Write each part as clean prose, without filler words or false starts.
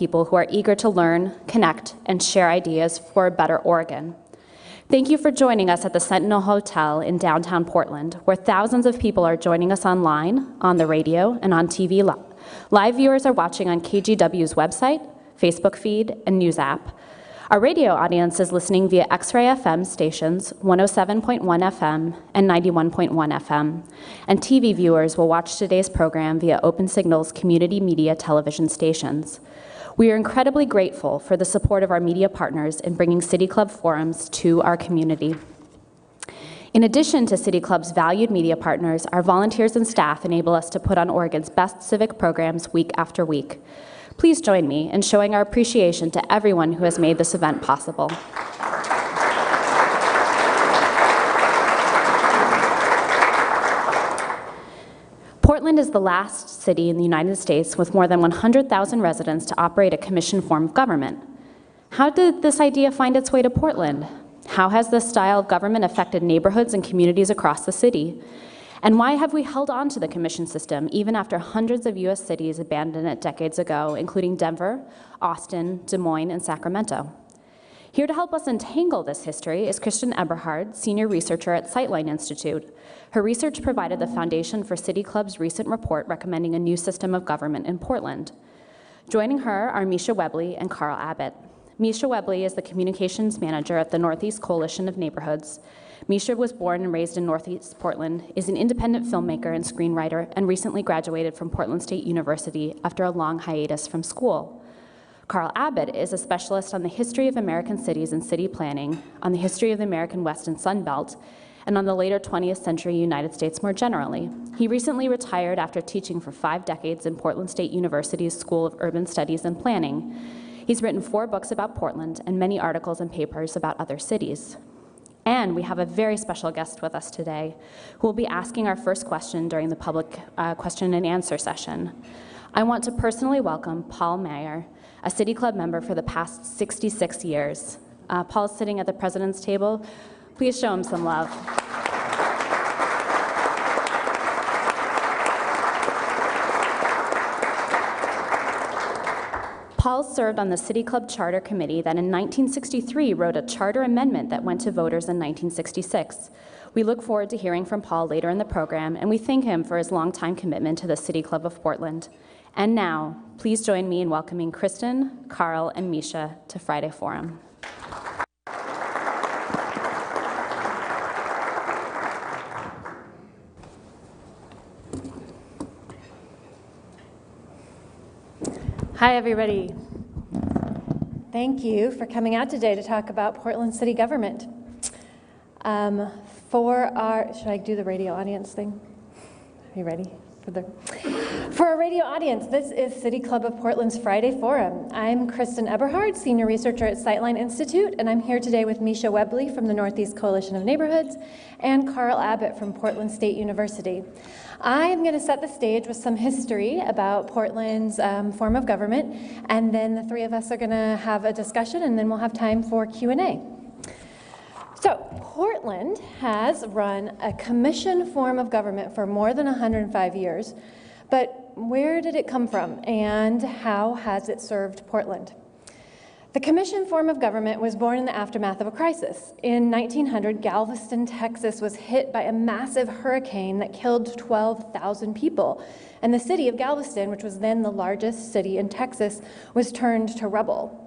people who are eager to learn, connect, and share ideas for a better Oregon. Thank you for joining us at the Sentinel Hotel in downtown Portland, where thousands of people are joining us online, on the radio, and on TV. Live viewers are watching on KGW's website, Facebook feed, and news app. Our radio audience is listening via X-Ray FM stations 107.1 FM and 91.1 FM, and TV viewers will watch today's program via Open Signal's community media television stations. We are incredibly grateful for the support of our media partners in bringing City Club forums to our community. In addition to City Club's valued media partners, our volunteers and staff enable us to put on Oregon's best civic programs week after week. Please join me in showing our appreciation to everyone who has made this event possible. Portland is the last city in the United States with more than 100,000 residents to operate a commission form of government. How did this idea find its way to Portland? How has this style of government affected neighborhoods and communities across the city? And why have we held on to the commission system even after hundreds of US cities abandoned it decades ago, including Denver, Austin, Des Moines, and Sacramento? Here to help us untangle this history is Kristen Eberhard, senior researcher at Sightline Institute. Her research provided the foundation for City Club's recent report recommending a new system of government in Portland. Joining her are Misha Webley and Carl Abbott. Misha Webley is the communications manager at the Northeast Coalition of Neighborhoods. Misha was born and raised in Northeast Portland, is an independent filmmaker and screenwriter, and recently graduated from Portland State University after a long hiatus from school. Carl Abbott is a specialist on the history of American cities and city planning, on the history of the American West and Sun Belt, and on the later 20th century United States more generally. He recently retired after teaching for 5 decades in Portland State University's School of Urban Studies and Planning. He's written 4 books about Portland and many articles and papers about other cities. And we have a very special guest with us today who will be asking our first question during the public question and answer session. I want to personally welcome Paul Meyer, a City Club member for the past 66 years. Paul is sitting at the president's table. Please show him some love. Paul served on the City Club Charter Committee that in 1963 wrote a charter amendment that went to voters in 1966. We look forward to hearing from Paul later in the program, and we thank him for his longtime commitment to the City Club of Portland. And now, please join me in welcoming Kristen, Carl, and Misha to Friday Forum. Hi, everybody. Thank you for coming out today to talk about Portland city government. Should I do the radio audience thing? Are you ready? For our radio audience, this is City Club of Portland's Friday Forum. I'm Kristen Eberhard, senior researcher at Sightline Institute, and I'm here today with Misha Webley from the Northeast Coalition of Neighborhoods and Carl Abbott from Portland State University. I'm going to set the stage with some history about Portland's form of government, and then the 3 of us are going to have a discussion, and then we'll have time for Q&A. So, Portland has run a commission form of government for more than 105 years, but where did it come from, and how has it served Portland? The commission form of government was born in the aftermath of a crisis. In 1900, Galveston, Texas was hit by a massive hurricane that killed 12,000 people, and the city of Galveston, which was then the largest city in Texas, was turned to rubble.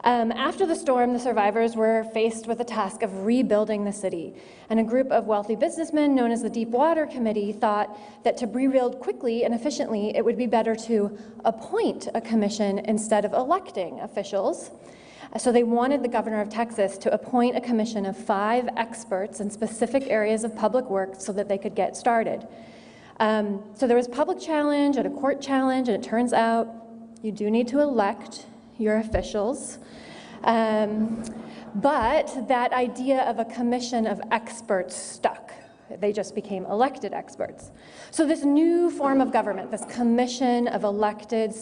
After the storm, the survivors were faced with the task of rebuilding the city, and a group of wealthy businessmen known as the Deep Water Committee thought that to rebuild quickly and efficiently, it would be better to appoint a commission instead of electing officials. So they wanted the governor of Texas to appoint a commission of 5 experts in specific areas of public work so that they could get started. So there was public challenge and a court challenge, and it turns out you do need to elect your officials. But that idea of a commission of experts stuck. They just became elected experts. So this new form of government, this commission of elected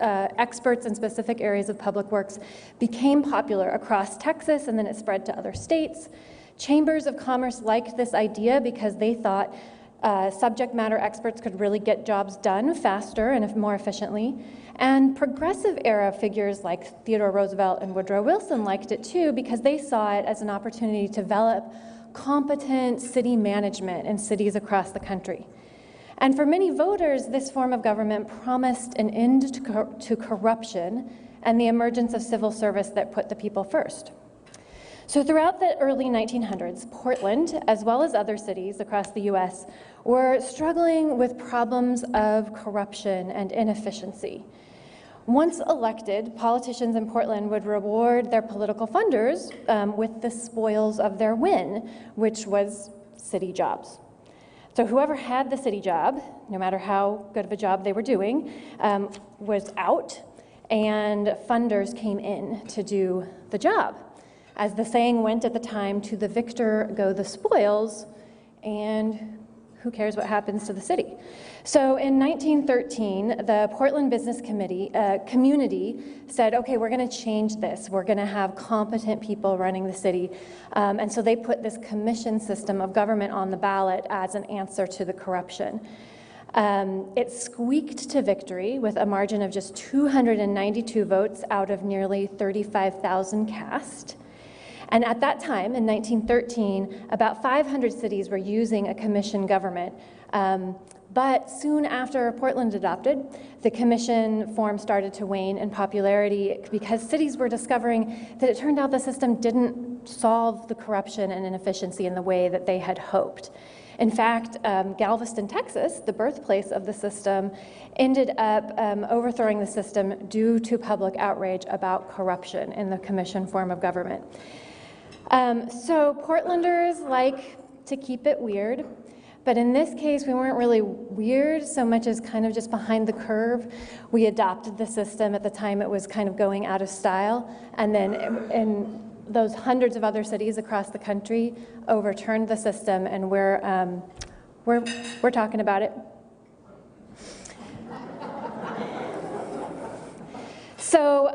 experts in specific areas of public works, became popular across Texas, and then it spread to other states. Chambers of commerce liked this idea because they thought Subject matter experts could really get jobs done faster and more efficiently. And progressive era figures like Theodore Roosevelt and Woodrow Wilson liked it too, because they saw it as an opportunity to develop competent city management in cities across the country. And for many voters, this form of government promised an end to corruption and the emergence of civil service that put the people first. So throughout the early 1900s, Portland, as well as other cities across the US, were struggling with problems of corruption and inefficiency. Once elected, politicians in Portland would reward their political funders with the spoils of their win, which was city jobs. So whoever had the city job, no matter how good of a job they were doing, was out, and funders came in to do the job. As the saying went at the time, to the victor go the spoils, and who cares what happens to the city? So in 1913, the Portland Business Community said, okay, we're gonna change this. We're gonna have competent people running the city. And so they put this commission system of government on the ballot as an answer to the corruption. It squeaked to victory with a margin of just 292 votes out of nearly 35,000 cast. And at that time, in 1913, about 500 cities were using a commission government. But soon after Portland adopted, the commission form started to wane in popularity because cities were discovering that it turned out the system didn't solve the corruption and inefficiency in the way that they had hoped. In fact, Galveston, Texas, the birthplace of the system, ended up overthrowing the system due to public outrage about corruption in the commission form of government. So Portlanders like to keep it weird, but in this case, we weren't really weird so much as kind of just behind the curve. We adopted the system at the time it was kind of going out of style, and then in those hundreds of other cities across the country overturned the system, and we're talking about it. So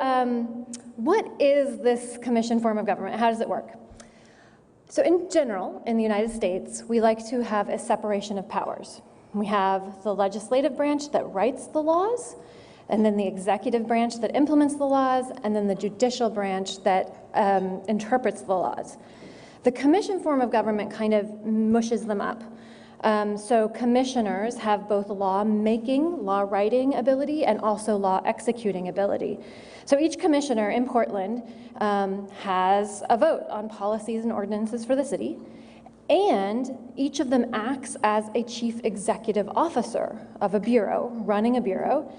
what is this commission form of government? How does it work? So in general, in the United States, we like to have a separation of powers. We have the legislative branch that writes the laws, and then the executive branch that implements the laws, and then the judicial branch that interprets the laws. The commission form of government kind of mushes them up. So commissioners have both law-making, law-writing ability, and also law-executing ability. So each commissioner in Portland has a vote on policies and ordinances for the city, and each of them acts as a chief executive officer of a bureau, running a bureau,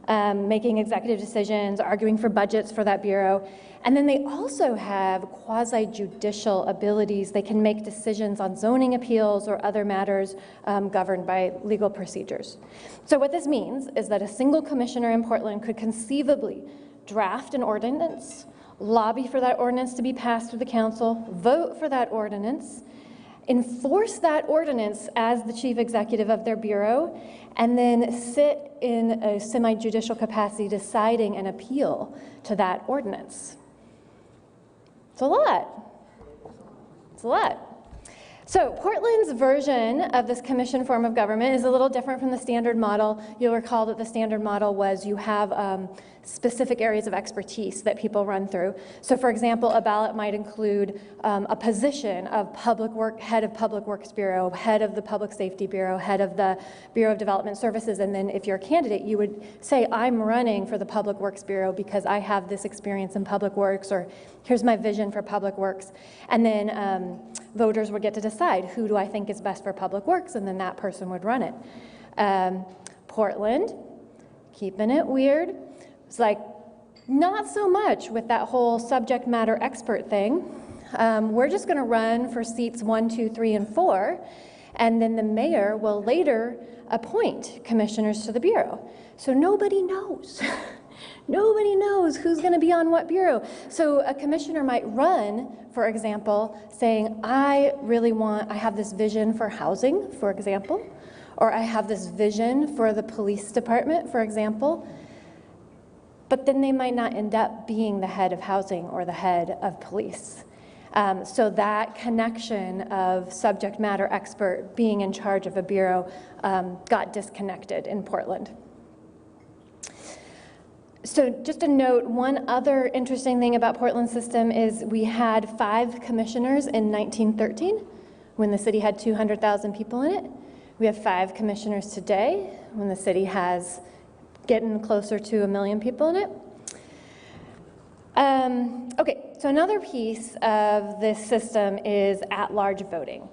making executive decisions, arguing for budgets for that bureau. And then they also have quasi-judicial abilities. They can make decisions on zoning appeals or other matters governed by legal procedures. So what this means is that a single commissioner in Portland could conceivably draft an ordinance, lobby for that ordinance to be passed through the council, vote for that ordinance, enforce that ordinance as the chief executive of their bureau, and then sit in a semi-judicial capacity deciding an appeal to that ordinance. It's a lot. It's a lot. So Portland's version of this commission form of government is a little different from the standard model. You'll recall that the standard model was you have specific areas of expertise that people run through. So for example, a ballot might include a position of head of Public Works Bureau, head of the Public Safety Bureau, head of the Bureau of Development Services, and then if you're a candidate, you would say, I'm running for the Public Works Bureau because I have this experience in public works, or here's my vision for public works. And then voters would get to decide, who do I think is best for public works, and then that person would run it. Portland, keeping it weird. It's like, not so much with that whole subject matter expert thing. We're just gonna run for seats 1, 2, 3, and 4, and then the mayor will later appoint commissioners to the bureau. So nobody knows. Nobody knows who's gonna be on what bureau. So a commissioner might run, for example, saying, I have this vision for housing, for example, or I have this vision for the police department, for example, but then they might not end up being the head of housing or the head of police. So that connection of subject matter expert being in charge of a bureau got disconnected in Portland. So just a note, one other interesting thing about Portland's system is we had 5 commissioners in 1913 when the city had 200,000 people in it. We have 5 commissioners today when the city has getting closer to 1 million people in it. Okay, so another piece of this system is at-large voting.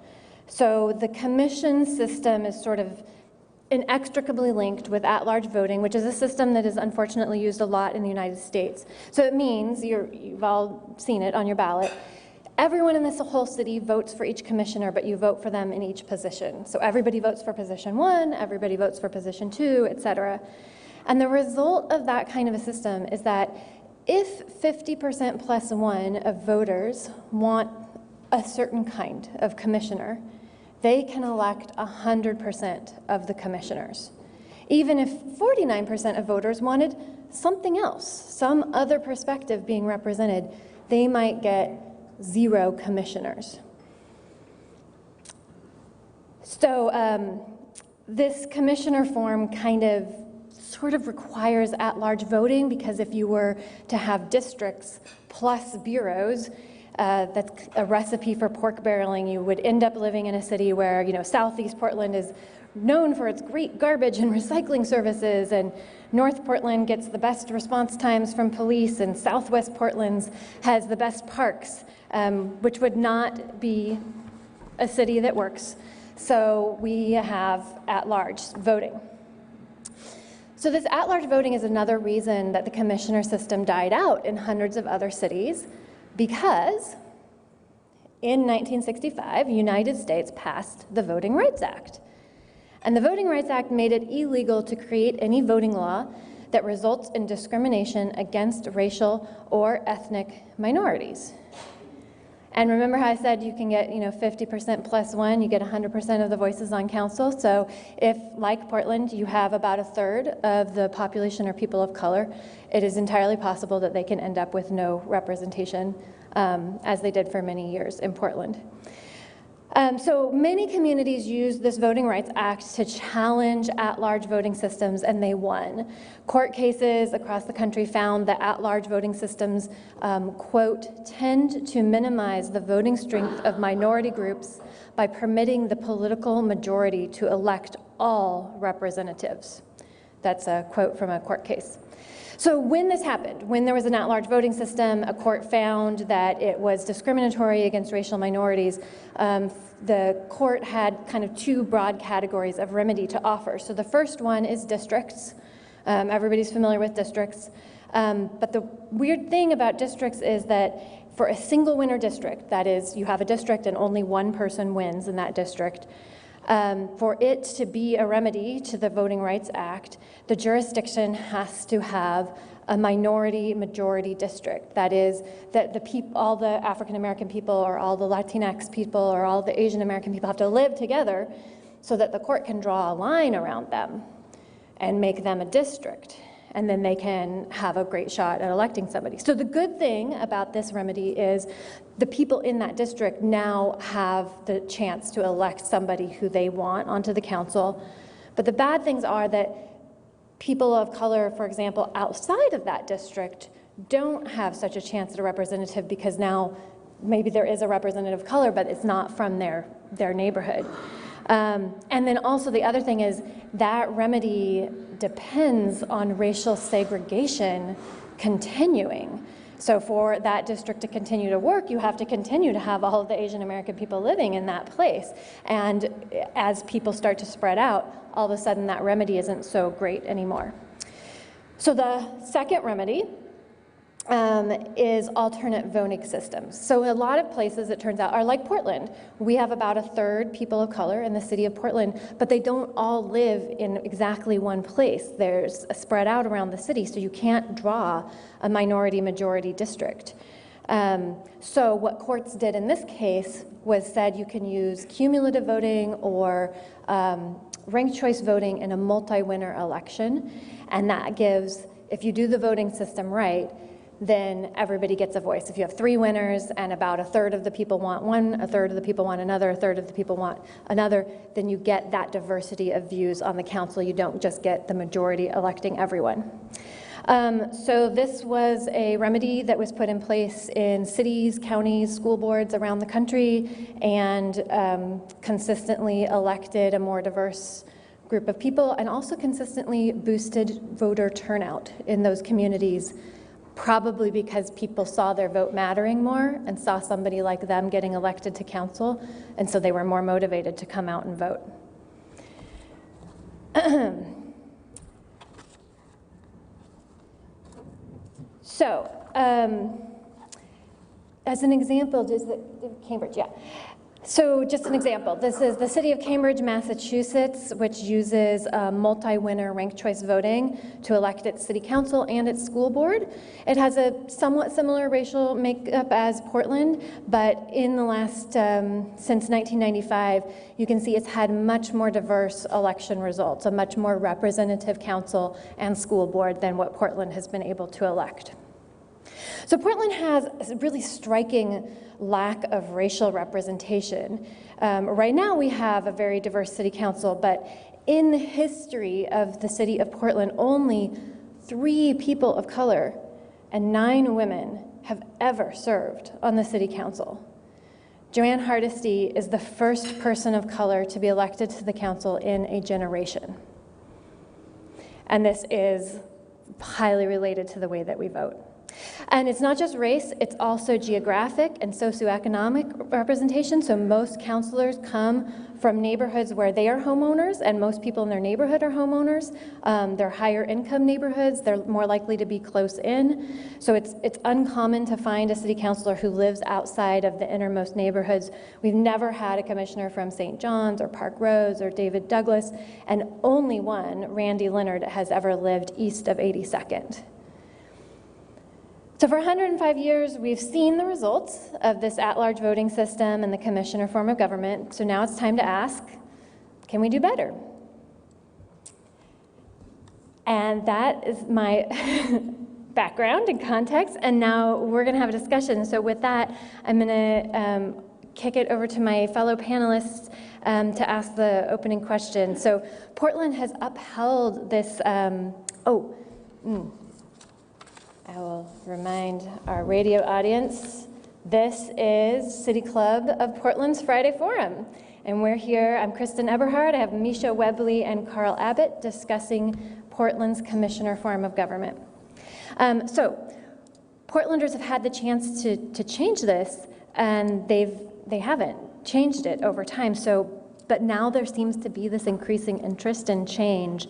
So the commission system is sort of inextricably linked with at-large voting, which is a system that is unfortunately used a lot in the United States. So it means, you've all seen it on your ballot, everyone in this whole city votes for each commissioner, but you vote for them in each position. So everybody votes for position 1, everybody votes for position 2, etc. And the result of that kind of a system is that if 50% plus 1 of voters want a certain kind of commissioner, they can elect 100% of the commissioners. Even if 49% of voters wanted something else, some other perspective being represented, they might get 0 commissioners. So this commissioner form kind of sort of requires at-large voting, because if you were to have districts plus bureaus, that's a recipe for pork barreling. You would end up living in a city where, Southeast Portland is known for its great garbage and recycling services, and North Portland gets the best response times from police, and Southwest Portland has the best parks, which would not be a city that works. So we have at-large voting. So this at-large voting is another reason that the commissioner system died out in hundreds of other cities, because in 1965, the United States passed the Voting Rights Act. And the Voting Rights Act made it illegal to create any voting law that results in discrimination against racial or ethnic minorities. And remember how I said you can get 50% plus 1, you get 100% of the voices on council. So if, like Portland, you have about 1/3 of the population are people of color, it is entirely possible that they can end up with no representation, as they did for many years in Portland. So many communities used this Voting Rights Act to challenge at-large voting systems, and they won. Court cases across the country found that at-large voting systems, quote, tend to minimize the voting strength of minority groups by permitting the political majority to elect all representatives. That's a quote from a court case. So when this happened, when there was an at-large voting system, a court found that it was discriminatory against racial minorities. The court had kind of 2 broad categories of remedy to offer. So the first one is districts. Everybody's familiar with districts. But the weird thing about districts is that for a single winner district, that is, you have a district and only one person wins in that district, for it to be a remedy to the Voting Rights Act, the jurisdiction has to have a minority majority district. That is, that all the African American people or all the Latinx people or all the Asian American people have to live together so that the court can draw a line around them and make them a district. And then they can have a great shot at electing somebody. So the good thing about this remedy is the people in that district now have the chance to elect somebody who they want onto the council. But the bad things are that people of color, for example, outside of that district don't have such a chance at a representative, because now maybe there is a representative of color, but it's not from their neighborhood. And then also the other thing is that remedy depends on racial segregation continuing. So for that district to continue to work, you have to continue to have all of the Asian American people living in that place. And as people start to spread out, all of a sudden that remedy isn't so great anymore. So the second remedy is alternate voting systems. So a lot of places, it turns out, are like Portland. We have about 1/3 people of color in the city of Portland, but they don't all live in exactly one place. There's a spread out around the city, so you can't draw a minority-majority district. So what courts did in this case was said you can use cumulative voting or ranked choice voting in a multi-winner election, and that gives, if you do the voting system right, then everybody gets a voice. If you have 3 winners and about a third of the people want one, a third of the people want another, a third of the people want another, then you get that diversity of views on the council. You don't just get the majority electing everyone. So this was a remedy that was put in place in cities, counties, school boards around the country, and consistently elected a more diverse group of people, and also consistently boosted voter turnout in those communities, probably because people saw their vote mattering more and saw somebody like them getting elected to council, and so they were more motivated to come out and vote. So, as an example, Cambridge, yeah. So just an example, this is the city of Cambridge, Massachusetts, which uses multi-winner ranked choice voting to elect its city council and its school board. It has a somewhat similar racial makeup as Portland, but in the last, since 1995, you can see it's had much more diverse election results, a much more representative council and school board than what Portland has been able to elect. So Portland has a really striking lack of racial representation. Right now we have a very diverse city council, but in the history of the city of Portland, only 3 people of color and 9 women have ever served on the city council. Joanne Hardesty is the first person of color to be elected to the council in a generation. And this is highly related to the way that we vote. And it's not just race, it's also geographic and socioeconomic representation. So most councilors come from neighborhoods where they are homeowners, and most people in their neighborhood are homeowners. They're higher income neighborhoods, they're more likely to be close in. So it's uncommon to find a city councilor who lives outside of the innermost neighborhoods. We've never had a commissioner from St. John's or Park Rose or David Douglas, and only one, Randy Leonard, has ever lived east of 82nd. So for 105 years, we've seen the results of this at-large voting system and the commissioner form of government. So now it's time to ask, can we do better? And that is my background and context, and now we're going to have a discussion. So with that, I'm going to kick it over to my fellow panelists to ask the opening question. So Portland has upheld this, I will remind our radio audience, this is City Club of Portland's Friday Forum. And we're here, I'm Kristen Eberhard, I have Misha Webley and Carl Abbott discussing Portland's commissioner form of government. So Portlanders have had the chance to change this, and they haven't changed it over time. But now there seems to be this increasing interest in change.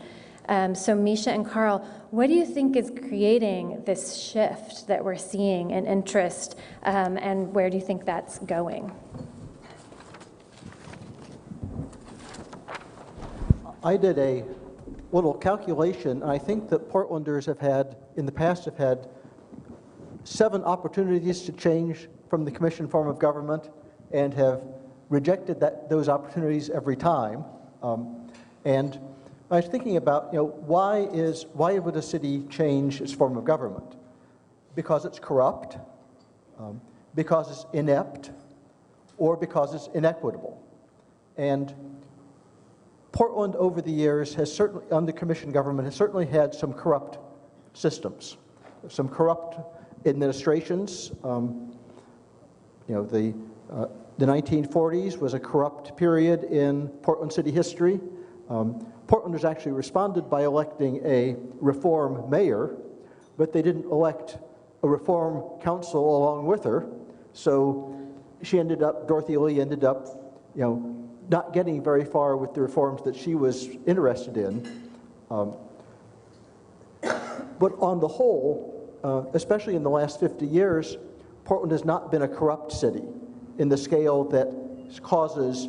So Misha and Carl, what do you think is creating this shift that we're seeing in interest, and where do you think that's going? I did a little calculation, and I think that Portlanders in the past have had 7 opportunities to change from the commission form of government and have rejected those opportunities every time. And I was thinking about, why would a city change its form of government? Because it's corrupt, because it's inept, or because it's inequitable. And Portland over the years has certainly, under commission government, has certainly had some corrupt systems, some corrupt administrations. The 1940s was a corrupt period in Portland city history. Portlanders actually responded by electing a reform mayor, but they didn't elect a reform council along with her. So Dorothy Lee ended up, not getting very far with the reforms that she was interested in. But on the whole, especially in the last 50 years, Portland has not been a corrupt city in the scale that causes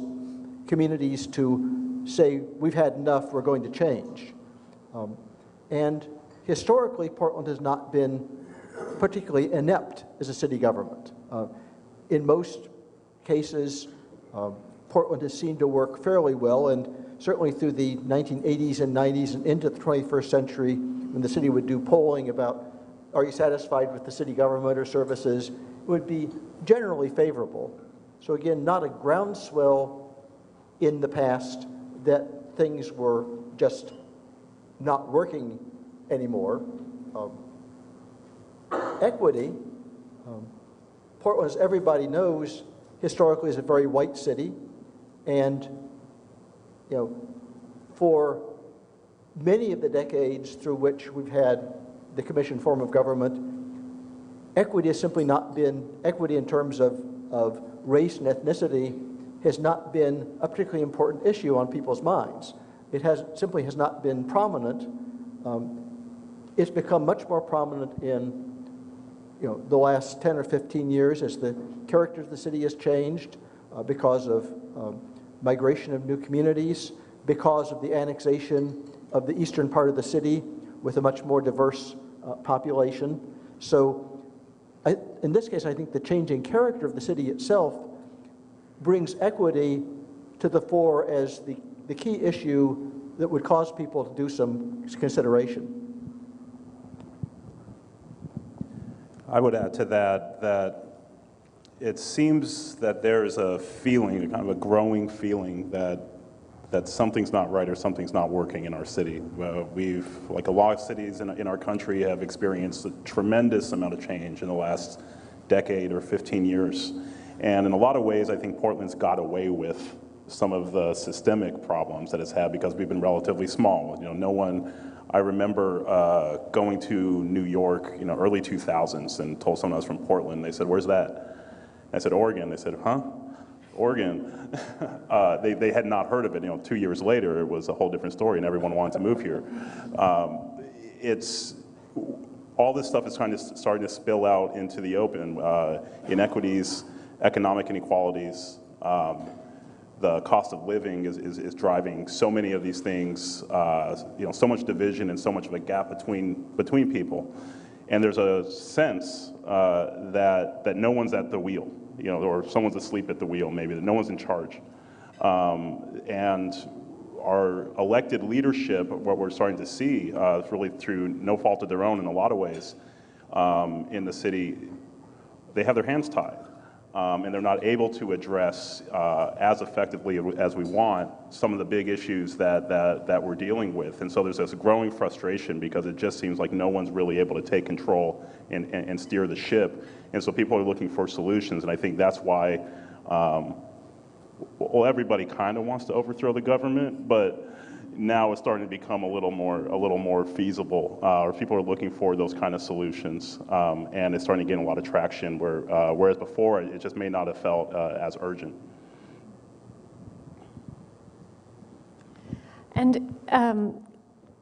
communities to say, we've had enough, we're going to change. And historically, Portland has not been particularly inept as a city government. In most cases, Portland has seemed to work fairly well, and certainly through the 1980s and 90s and into the 21st century, when the city would do polling about are you satisfied with the city government or services, would be generally favorable. So again, not a groundswell in the past that things were just not working anymore. Equity, Portland, as everybody knows, historically is a very white city, and for many of the decades through which we've had the commission form of government, equity has simply not been, equity in terms of race and ethnicity has not been a particularly important issue on people's minds. It simply has not been prominent. It's become much more prominent in the last 10 or 15 years as the character of the city has changed because of migration of new communities, because of the annexation of the eastern part of the city with a much more diverse population. So in this case, I think the changing character of the city itself brings equity to the fore as the key issue that would cause people to do some consideration. I would add to that it seems that there is a feeling, kind of a growing feeling that something's not right or something's not working in our city. We've, like a lot of cities in our country, have experienced a tremendous amount of change in the last decade or 15 years. And in a lot of ways, I think Portland's got away with some of the systemic problems that it's had because we've been relatively small. I remember going to New York, early 2000s, and told someone I was from Portland. They said, "Where's that?" I said, "Oregon." They said, "Huh? Oregon?" They had not heard of it. 2 years later, it was a whole different story, and everyone wanted to move here. All this stuff is starting to spill out into the open. Inequities, economic inequalities, the cost of living is driving so many of these things, so much division and so much of a gap between people. And there's a sense that no one's at the wheel, or someone's asleep at the wheel maybe, that no one's in charge. And our elected leadership, what we're starting to see, is really through no fault of their own in a lot of ways in the city, they have their hands tied. And they're not able to address as effectively as we want some of the big issues that we're dealing with. And so there's this growing frustration because it just seems like no one's really able to take control and steer the ship. And so people are looking for solutions, and I think that's why, everybody kind of wants to overthrow the government, but now it's starting to become a little more feasible, or people are looking for those kind of solutions, and it's starting to gain a lot of traction. Whereas before, it just may not have felt as urgent. And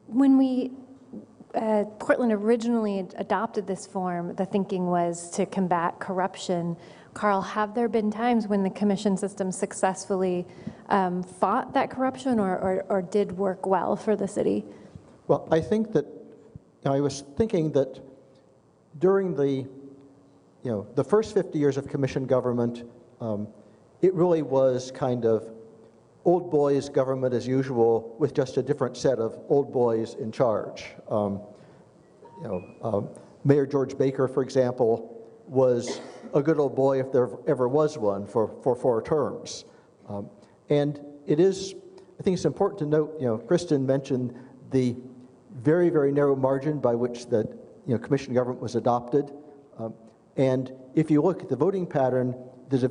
when Portland originally adopted this form, the thinking was to combat corruption. Carl, have there been times when the commission system successfully fought that corruption or did work well for the city? Well, I think that, I was thinking that during the first 50 years of commission government, it really was kind of old boys government as usual with just a different set of old boys in charge. Mayor George Baker, for example, was a good old boy if there ever was one for 4 terms. And I think it's important to note, Kristen mentioned the very, very narrow margin by which the commission government was adopted. And if you look at the voting pattern, there was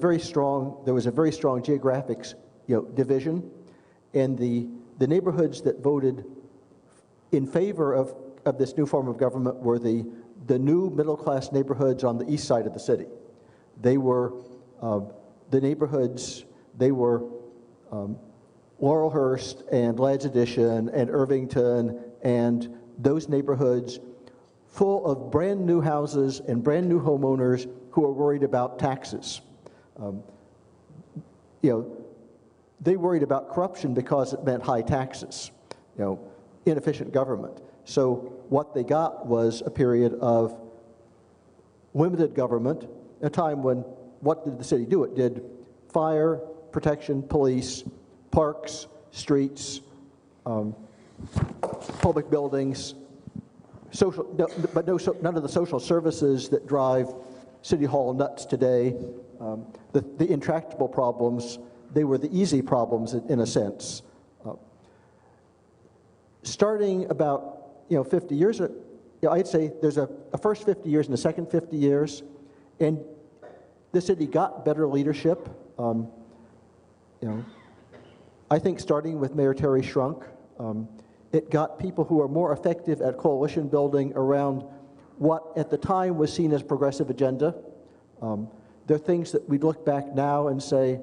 a very strong geographic division. And the neighborhoods that voted in favor of this new form of government were the new middle-class neighborhoods on the east side of the city. They were the neighborhoods, they were Laurelhurst and Ladd's Addition and Irvington, and those neighborhoods full of brand new houses and brand new homeowners who are worried about taxes. They worried about corruption because it meant high taxes, inefficient government. So what they got was a period of limited government, a time when, what did the city do? It did fire, protection, police, parks, streets, public buildings, none of the social services that drive City Hall nuts today, the intractable problems, they were the easy problems in a sense. Starting about 50 years, I'd say there's a first 50 years and a second 50 years, and the city got better leadership. I think starting with Mayor Terry Shrunk, it got people who are more effective at coalition building around what at the time was seen as progressive agenda. There are things that we look back now and say,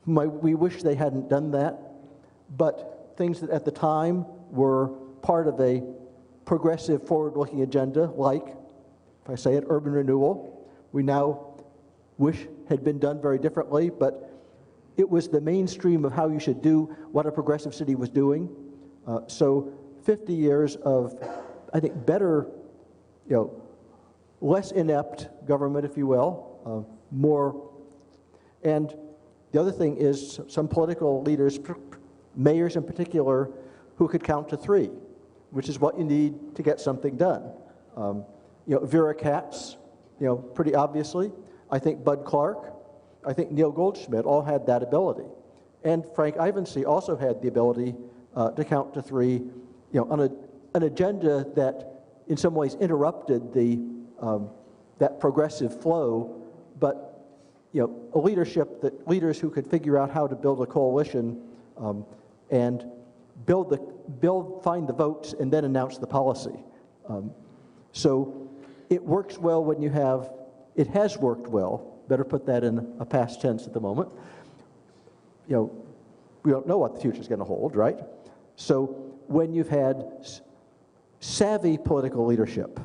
we wish they hadn't done that, but things that at the time were part of a progressive forward-looking agenda, like, if I say it, urban renewal, we now wish had been done very differently, but it was the mainstream of how you should do what a progressive city was doing. So 50 years of, I think, better, less inept government, if you will, more. And the other thing is some political leaders, mayors in particular, who could count to 3, which is what you need to get something done. Vera Katz, pretty obviously. I think Bud Clark, I think Neil Goldschmidt all had that ability. And Frank Ivensey also had the ability to count to 3, on an agenda that in some ways interrupted that progressive flow, but a leadership that leaders who could figure out how to build a coalition and find the votes and then announce the policy. So it works well when it has worked well. Better put that in a past tense at the moment. We don't know what the future is going to hold, right? So when you've had savvy political leadership.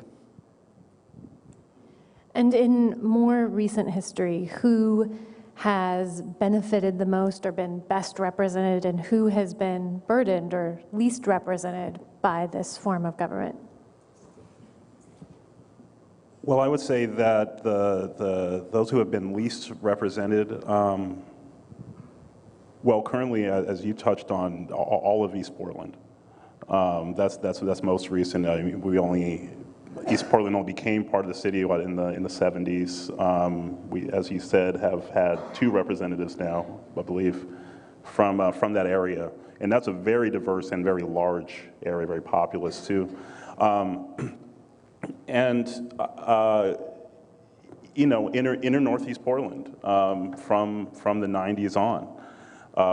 And in more recent history, who has benefited the most or been best represented, and who has been burdened or least represented by this form of government? Well, I would say that those who have been least represented, currently, as you touched on, all of East Portland. That's most recent. I mean, East Portland only became part of the city in the 70s. We, as you said, have had 2 representatives now, I believe, from that area, and that's a very diverse and very large area, very populous too. Inner Northeast Portland from the 90s on,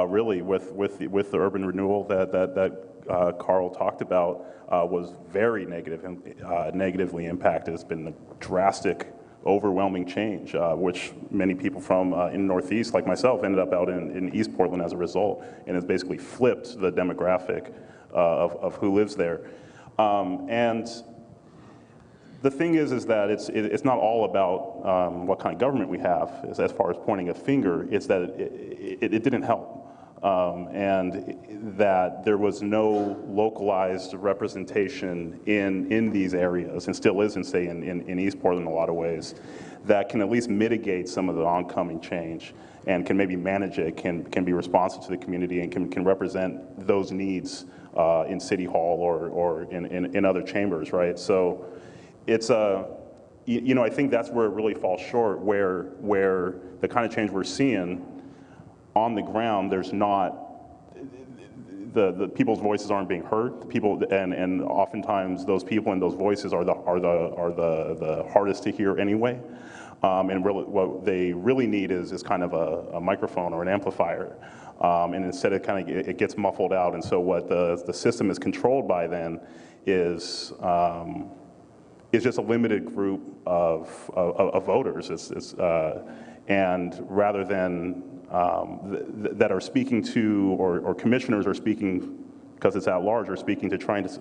really with the urban renewal that Carl talked about was very negatively impacted. It's been a drastic, overwhelming change, which many people from in Northeast, like myself, ended up out in East Portland as a result, and has basically flipped the demographic of who lives there. And the thing is that it's not all about what kind of government we have, as far as pointing a finger. It's that it didn't help. And that there was no localized representation in these areas, and still isn't, say, in East Portland in a lot of ways, that can at least mitigate some of the oncoming change and can maybe manage it, can be responsive to the community, and can represent those needs in City Hall or in other chambers, right? So it's I think that's where it really falls short, where the kind of change we're seeing on the ground, there's not, the people's voices aren't being heard. The people, and oftentimes those people and those voices are the hardest to hear anyway. And really, what they really need is kind of a microphone or an amplifier. And instead it gets muffled out. And so what the system is controlled by then is just a limited group of voters. And rather than that are speaking to, or commissioners are speaking, because it's at large, are speaking to trying to,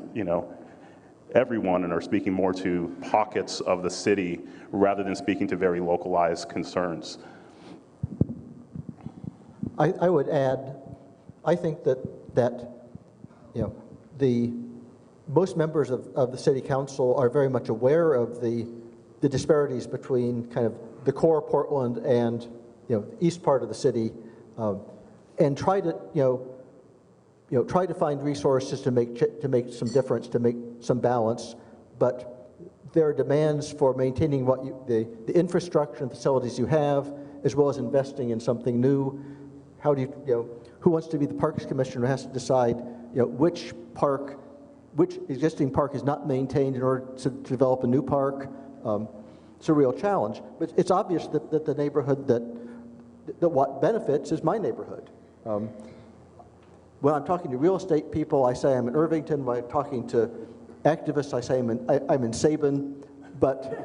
everyone, and are speaking more to pockets of the city rather than speaking to very localized concerns. I would add, I think that most members of the city council are very much aware of the disparities between kind of the core Portland and the east part of the city, and try to find resources to make some difference, to make some balance. but there are demands for maintaining the infrastructure and facilities you have, as well as investing in something new. How do who wants to be the Parks Commissioner has to decide, which existing park is not maintained in order to develop a new park. It's a real challenge, but it's obvious that the neighborhood that what benefits is my neighborhood. When I'm talking to real estate people, I say I'm in Irvington. When I'm talking to activists, I say I'm in Sabin. But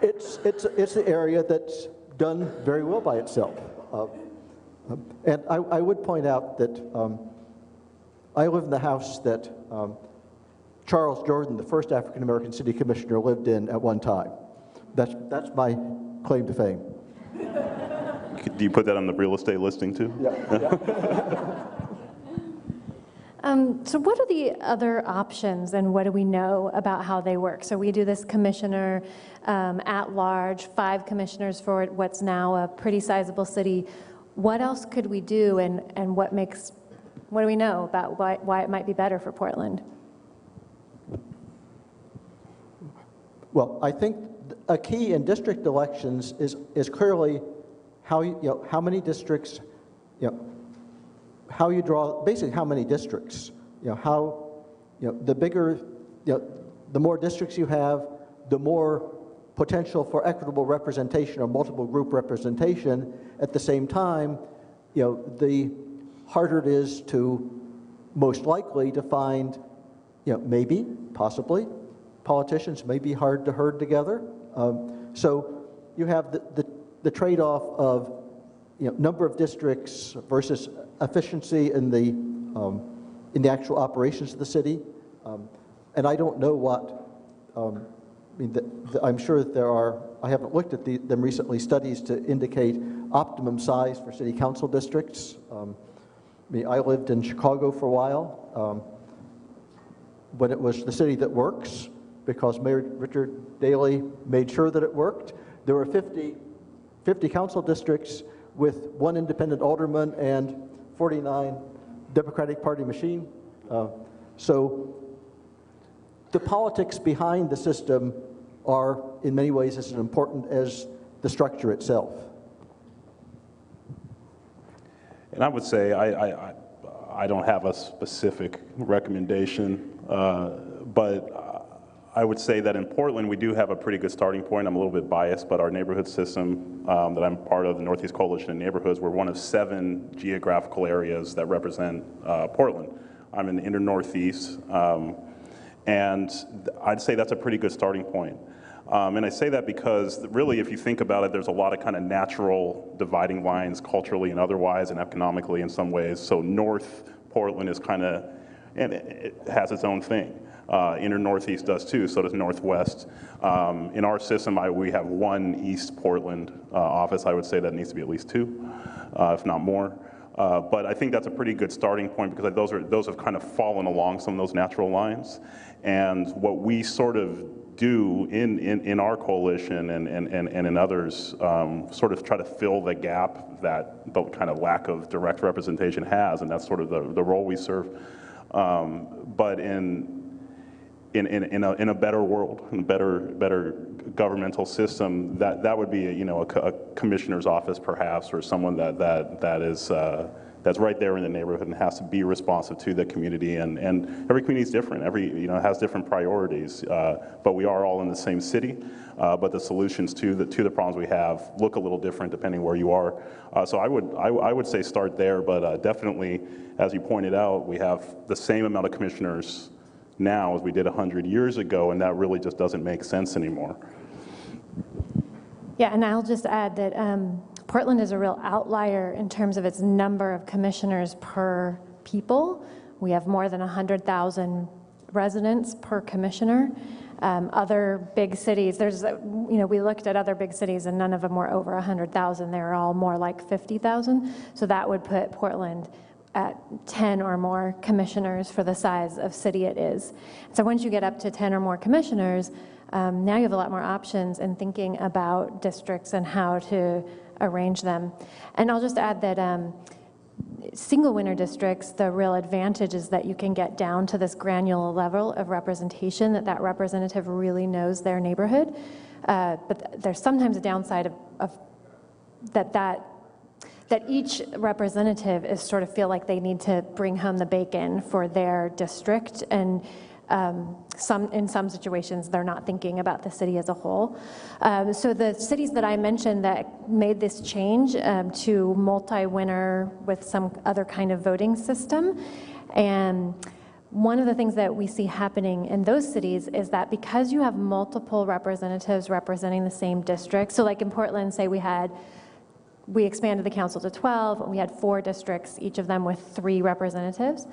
it's an area that's done very well by itself. And I would point out that I live in the house that Charles Jordan, the first African American city commissioner, lived in at one time. That's my claim to fame. Do you put that on the real estate listing too? Yeah. So what are the other options, and what do we know about how they work? So we do this commissioner at large, 5 commissioners for what's now a pretty sizable city. What else could we do, and what do we know about why it might be better for Portland? Well, I think a key in district elections is clearly how many districts, how you draw, basically how many districts, the bigger, the more districts you have, the more potential for equitable representation or multiple group representation. At the same time, the harder it is to most likely to find, maybe, possibly, politicians may be hard to herd together. So you have the trade-off of number of districts versus efficiency in the actual operations of the city. And I don't know what, I'm sure that there are, I haven't looked at them recently, studies to indicate optimum size for city council districts. I lived in Chicago for a while when it was the city that works, because Mayor Richard Daley made sure that it worked. There were 50 council districts with 1 independent alderman and 49 Democratic Party machine. So the politics behind the system are in many ways as important as the structure itself. And I would say I don't have a specific recommendation, but I would say that in Portland we do have a pretty good starting point. I'm a little bit biased, but our neighborhood system that I'm part of, the Northeast Coalition of Neighborhoods, we're one of 7 geographical areas that represent Portland. I'm in the inner Northeast, and I'd say that's a pretty good starting point. And I say that because really, if you think about it, there's a lot of kind of natural dividing lines culturally and otherwise and economically in some ways. So North Portland is kind of, and it has its own thing. Inner Northeast does too, so does Northwest. In our system, we have 1 East Portland office. I would say that needs to be at least 2, if not more. But I think that's a pretty good starting point because those have kind of fallen along some of those natural lines. And what we sort of do in our coalition and in others, sort of try to fill the gap that the kind of lack of direct representation has, and that's sort of the role we serve. But in a better world, in a better governmental system, that would be a commissioner's office perhaps, or someone that is that's right there in the neighborhood and has to be responsive to the community. And every community is different. Every has different priorities. But we are all in the same city. But the solutions to the problems we have look a little different depending where you are. So I would say start there. But definitely, as you pointed out, we have the same amount of commissioners now as we did 100 years ago, and that really just doesn't make sense anymore. Yeah, and I'll just add that Portland is a real outlier in terms of its number of commissioners per people. We have more than 100,000 residents per commissioner. Other big cities, we looked at other big cities and none of them were over 100,000. They were all more like 50,000. So that would put Portland at 10 or more commissioners for the size of city it is. So once you get up to 10 or more commissioners, now you have a lot more options in thinking about districts and how to arrange them. And I'll just add that single winner districts, the real advantage is that you can get down to this granular level of representation, that representative really knows their neighborhood. But there's sometimes a downside of that each representative is sort of feel like they need to bring home the bacon for their district, and in some situations they're not thinking about the city as a whole. So the cities that I mentioned that made this change to multi-winner with some other kind of voting system, and one of the things that we see happening in those cities is that because you have multiple representatives representing the same district, so like in Portland, say we expanded the council to 12, and we had 4 districts, each of them with 3 representatives.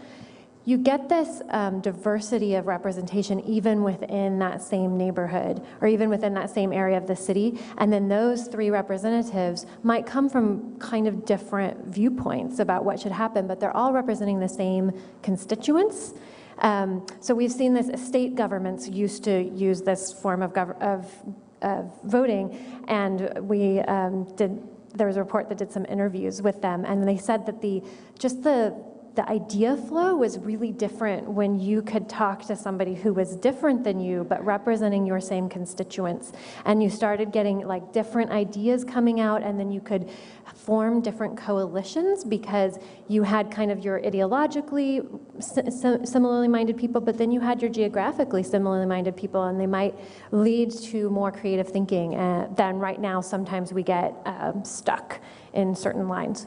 You get this diversity of representation even within that same neighborhood, or even within that same area of the city, and then those 3 representatives might come from kind of different viewpoints about what should happen, but they're all representing the same constituents. So we've seen this, state governments used to use this form of voting, and there was a report that did some interviews with them, and they said that the idea flow was really different when you could talk to somebody who was different than you but representing your same constituents, and you started getting like different ideas coming out, and then you could form different coalitions because you had kind of your ideologically similarly minded people, but then you had your geographically similarly minded people, and they might lead to more creative thinking than right now sometimes we get stuck in certain lines.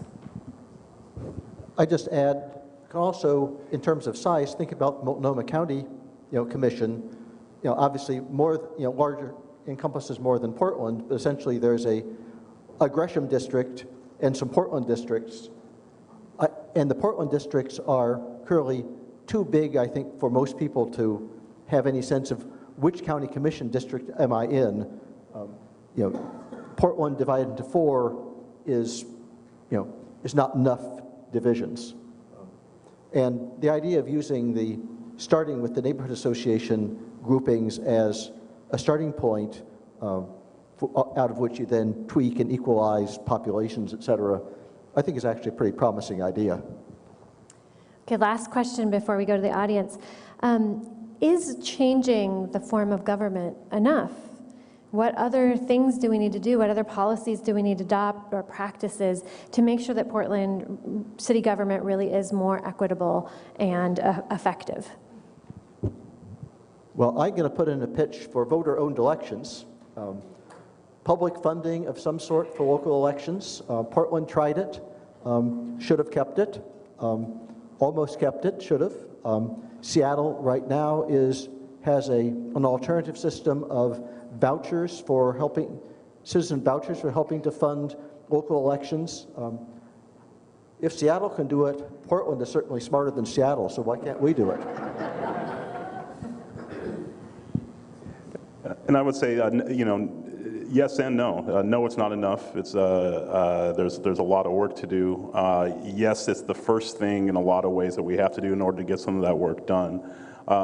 I just add, can also, in terms of size, think about Multnomah County, commission. Obviously more, larger, encompasses more than Portland, but essentially there's a Gresham district and some Portland districts, and the Portland districts are currently too big, I think, for most people to have any sense of which county commission district am I in. Portland divided into 4 is not enough divisions. And the idea of starting with the neighborhood association groupings as a starting point, out of which you then tweak and equalize populations, et cetera, I think is actually a pretty promising idea. Okay, last question before we go to the audience. Is changing the form of government enough? What other things do we need to do? What other policies do we need to adopt, or practices, to make sure that Portland city government really is more equitable and effective? Well, I'm going to put in a pitch for voter-owned elections. Public funding of some sort for local elections. Portland tried it, should have kept it, almost kept it, should have. Seattle right now has an alternative system of vouchers for helping, citizen vouchers for helping to fund local elections. If Seattle can do it, Portland is certainly smarter than Seattle, so why can't we do it? And I would say, yes and no. No, it's not enough. It's there's a lot of work to do. Yes, it's the first thing in a lot of ways that we have to do in order to get some of that work done.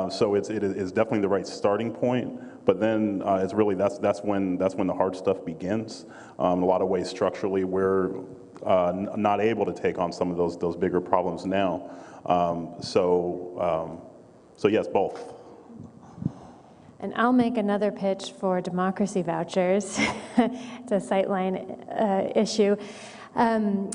So it is definitely the right starting point. But then it's really that's when the hard stuff begins. In a lot of ways, structurally, we're not able to take on some of those bigger problems now. So yes, both. And I'll make another pitch for democracy vouchers. It's a Sightline issue.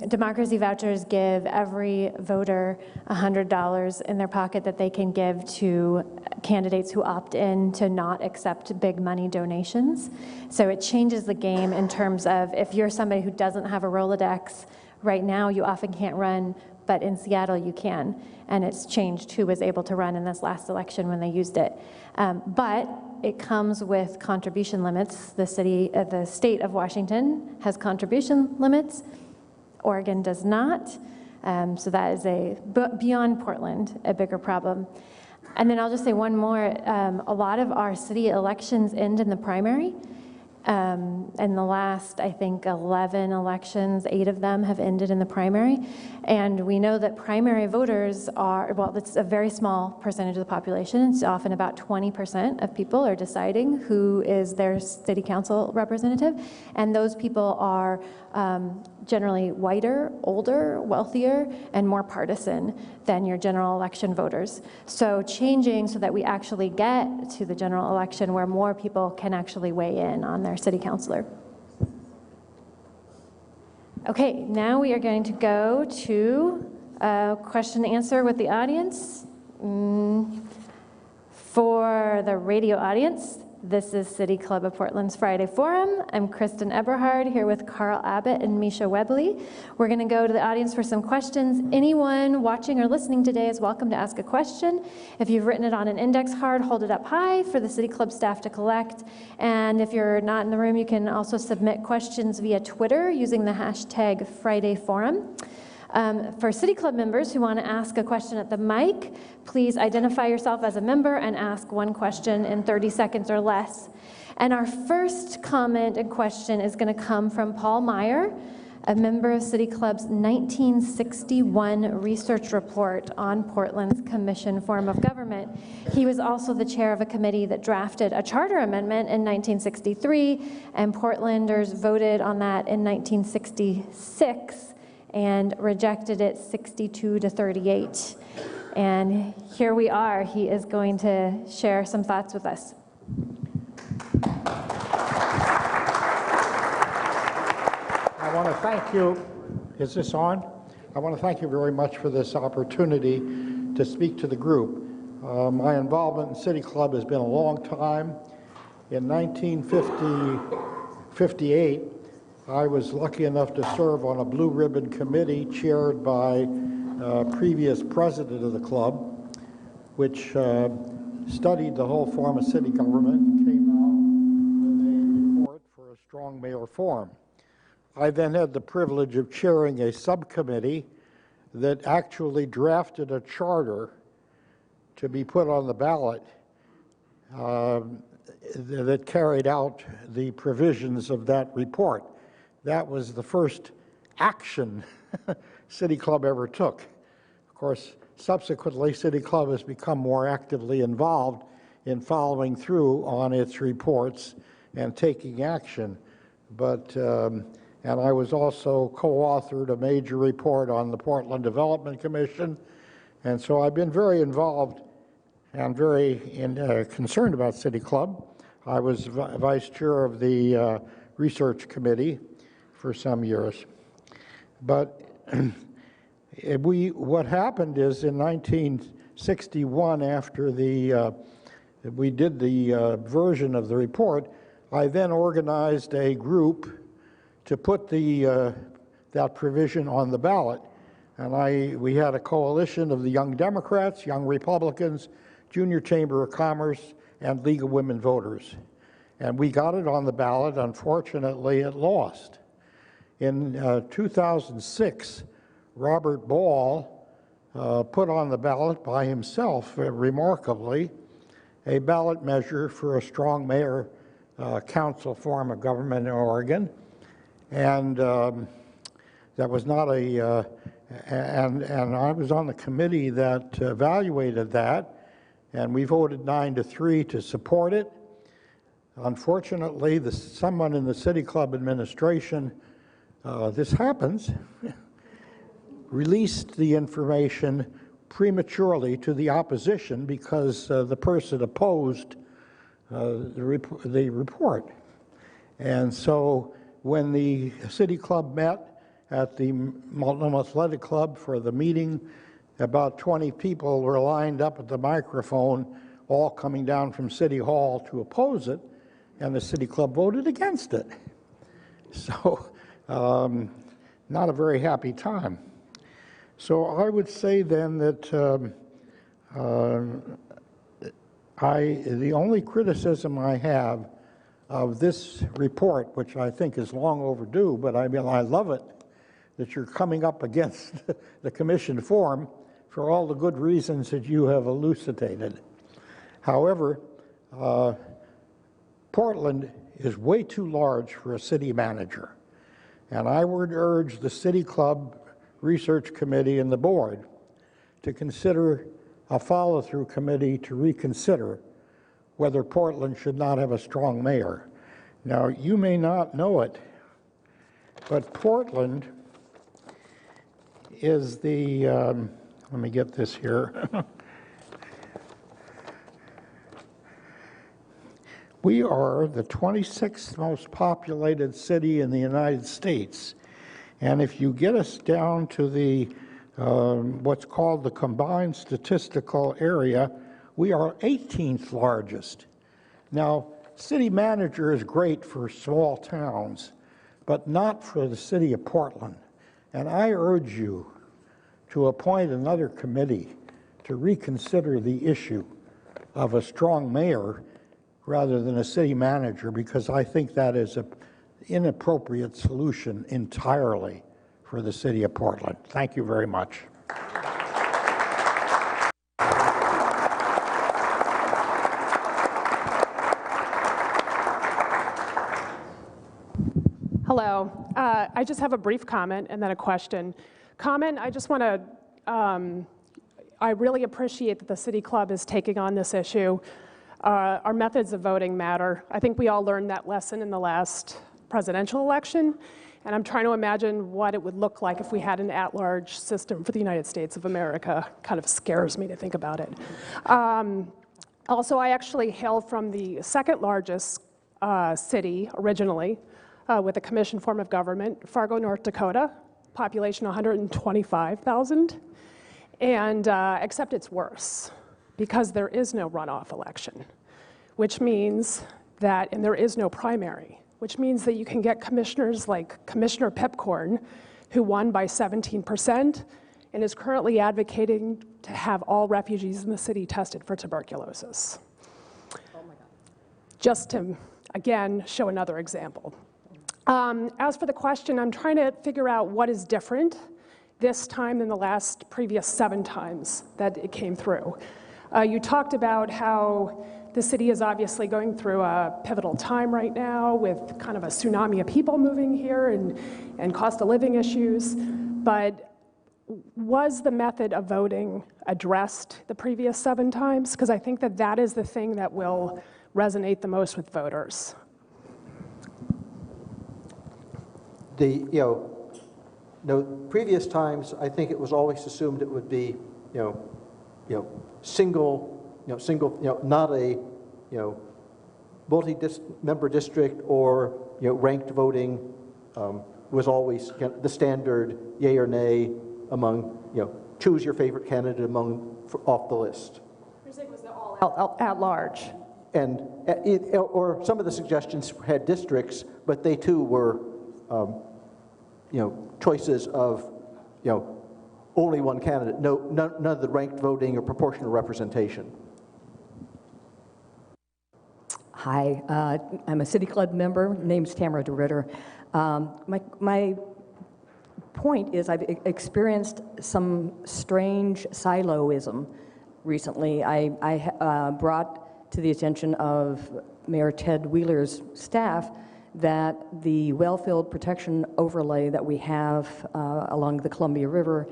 Democracy vouchers give every voter $100 in their pocket that they can give to candidates who opt in to not accept big money donations. So it changes the game in terms of, if you're somebody who doesn't have a Rolodex right now, you often can't run, but in Seattle you can. And it's changed who was able to run in this last election when they used it. But it comes with contribution limits. The state of Washington has contribution limits. Oregon does not. So that is beyond Portland, a bigger problem. And then I'll just say one more. A lot of our city elections end in the primary. In the last, I think, 11 elections, 8 of them have ended in the primary. And we know that primary voters are, well, it's a very small percentage of the population. It's often about 20% of people are deciding who is their city council representative. And those people are generally whiter, older, wealthier, and more partisan than your general election voters. So changing so that we actually get to the general election where more people can actually weigh in on their city councilor. Okay, now we are going to go to a question and answer with the audience. For the radio audience, this is City Club of Portland's Friday Forum. I'm Kristen Eberhard here with Carl Abbott and Misha Webley. We're going to go to the audience for some questions. Anyone watching or listening today is welcome to ask a question. If you've written it on an index card, hold it up high for the City Club staff to collect. And if you're not in the room, you can also submit questions via Twitter using the hashtag Friday Forum. For City Club members who want to ask a question at the mic, please identify yourself as a member and ask one question in 30 seconds or less. And our first comment and question is going to come from Paul Meyer, a member of City Club's 1961 research report on Portland's commission form of government. He was also the chair of a committee that drafted a charter amendment in 1963, and Portlanders voted on that in 1966. And rejected it 62-38. And here we are. He is going to share some thoughts with us. I want to thank you. Is this on? I want to thank you very much for this opportunity to speak to the group. My involvement in City Club has been a long time. In 1958, I was lucky enough to serve on a blue ribbon committee chaired by a previous president of the club, which studied the whole form of city government and came out with a report for a strong mayor form. I then had the privilege of chairing a subcommittee that actually drafted a charter to be put on the ballot that carried out the provisions of that report. That was the first action City Club ever took. Of course, subsequently, City Club has become more actively involved in following through on its reports and taking action. But, and I was also co-authored a major report on the Portland Development Commission. And so I've been very involved and very concerned about City Club. I was vice chair of the research committee for some years. But what happened is in 1961, after we did the version of the report, I then organized a group to put that provision on the ballot. And we had a coalition of the Young Democrats, Young Republicans, Junior Chamber of Commerce, and League of Women Voters. And we got it on the ballot. Unfortunately, it lost. In 2006, Robert Ball put on the ballot by himself, remarkably, a ballot measure for a strong mayor council form of government in Oregon. And that was not and I was on the committee that evaluated that, and we voted 9-3 to support it. Unfortunately, someone in the City Club administration, this happens, released the information prematurely to the opposition because the person opposed the report. And so when the City Club met at the Multnomah Athletic Club for the meeting, about 20 people were lined up at the microphone, all coming down from City Hall to oppose it, and the City Club voted against it. So, not a very happy time. So I would say then that the only criticism I have of this report, which I think is long overdue, but I mean, I love it, that you're coming up against the commission form for all the good reasons that you have elucidated. However, Portland is way too large for a city manager. And I would urge the City Club Research Committee and the board to consider a follow-through committee to reconsider whether Portland should not have a strong mayor. Now, you may not know it, but Portland is the, let me get this here. We are the 26th most populated city in the United States. And if you get us down to the what's called the combined statistical area, we are 18th largest. Now, city manager is great for small towns, but not for the city of Portland. And I urge you to appoint another committee to reconsider the issue of a strong mayor rather than a city manager, because I think that is an inappropriate solution entirely for the city of Portland. Thank you very much. Hello. I just have a brief comment and then a question. Comment, I just want to, I really appreciate that the City Club is taking on this issue. Our methods of voting matter. I think we all learned that lesson in the last presidential election, and I'm trying to imagine what it would look like if we had an at-large system for the United States of America. Kind of scares me to think about it. Also, I actually hail from the second largest city originally with a commission form of government, Fargo, North Dakota, population 125,000, and except it's worse because there is no runoff election, which means that, and there is no primary, which means that you can get commissioners like Commissioner Pepcorn, who won by 17% and is currently advocating to have all refugees in the city tested for tuberculosis. Oh my God. Just to, again, show another example. As for the question, I'm trying to figure out what is different this time than the previous 7 times that it came through. You talked about how the city is obviously going through a pivotal time right now with kind of a tsunami of people moving here and cost of living issues, but was the method of voting addressed the previous 7 times? Because I think that that is the thing that will resonate the most with voters. Previous times, I think it was always assumed it would be, single, not a, multi-member district or, ranked voting was always the standard yay or nay among, choose your favorite candidate off the list. You're saying it was all at large. And, or some of the suggestions had districts, but they too were, choices of, only one candidate, none of the ranked voting or proportional representation. Hi, I'm a City Club member. Name's Tamara DeRitter. My point is I've experienced some strange siloism recently. I brought to the attention of Mayor Ted Wheeler's staff that the wellfield protection overlay that we have along the Columbia River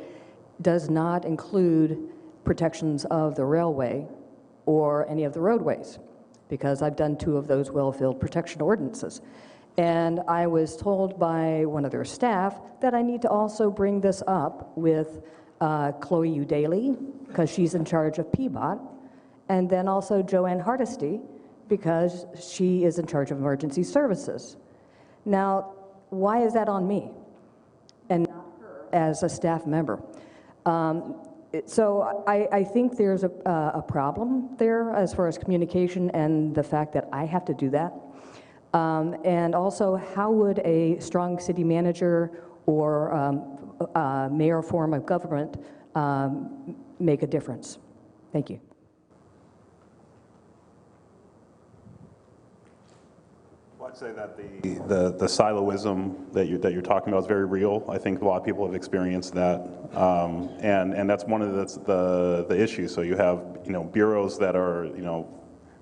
does not include protections of the railway or any of the roadways, because I've done 2 of those wellfield protection ordinances. And I was told by one of their staff that I need to also bring this up with Chloe Udaly, because she's in charge of PBOT, and then also Joanne Hardesty, because she is in charge of emergency services. Now, why is that on me and not her as a staff member? So I think there's a problem there as far as communication and the fact that I have to do that. And also, how would a strong city manager or mayor form of government make a difference? Thank you. I'd say that the siloism that you're talking about is very real. I think a lot of people have experienced that, and that's one of the issues. So you have bureaus that are